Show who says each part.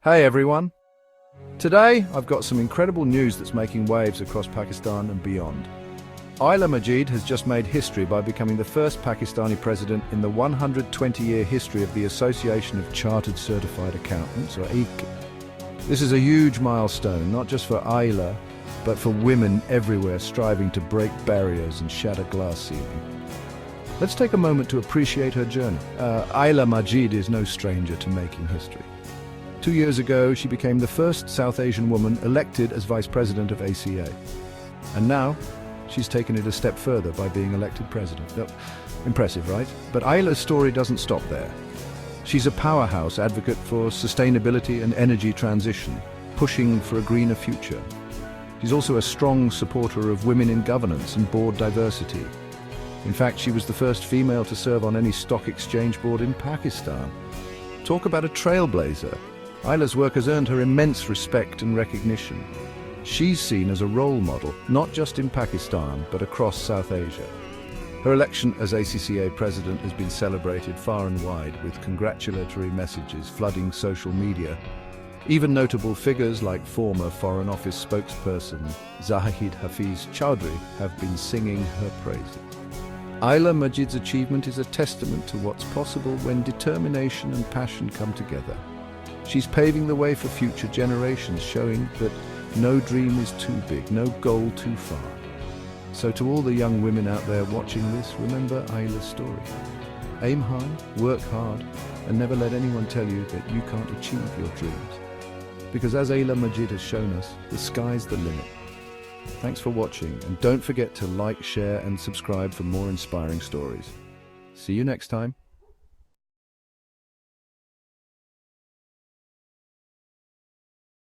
Speaker 1: Hey everyone! Today I've got some incredible news that's making waves across Pakistan and beyond. Aila Majid has just made history by becoming the first Pakistani president in the 120-year history of the Association of Chartered Certified Accountants, or ACCa. This is a huge milestone, not just for Aila, but for women everywhere striving to break barriers and shatter glass ceiling. Let's take a moment to appreciate her journey. Aila Majid is no stranger to making history. 2 years ago, she became the first South Asian woman elected as vice president of ACCa. And now, she's taken it a step further by being elected president. Impressive, right? But Aila's story doesn't stop there. She's a powerhouse advocate for sustainability and energy transition, pushing for a greener future. She's also a strong supporter of women in governance and board diversity. In fact, she was the first female to serve on any stock exchange board in Pakistan. Talk about a trailblazer. Aila's work has earned her immense respect and recognition. She's seen as a role model, not just in Pakistan, but across South Asia. Her election as ACCa president has been celebrated far and wide, with congratulatory messages flooding social media. Even notable figures like former Foreign Office spokesperson Zahid Hafiz Chowdhury have been singing her praises. Aila Majid's achievement is a testament to what's possible when determination and passion come together. She's paving the way for future generations, showing that no dream is too big, no goal too far. So to all the young women out there watching this, remember Aila's story. Aim high, work hard, and never let anyone tell you that you can't achieve your dreams. Because as Aila Majid has shown us, the sky's the limit. Thanks for watching, and don't forget to like, share, and subscribe for more inspiring stories. See you next time.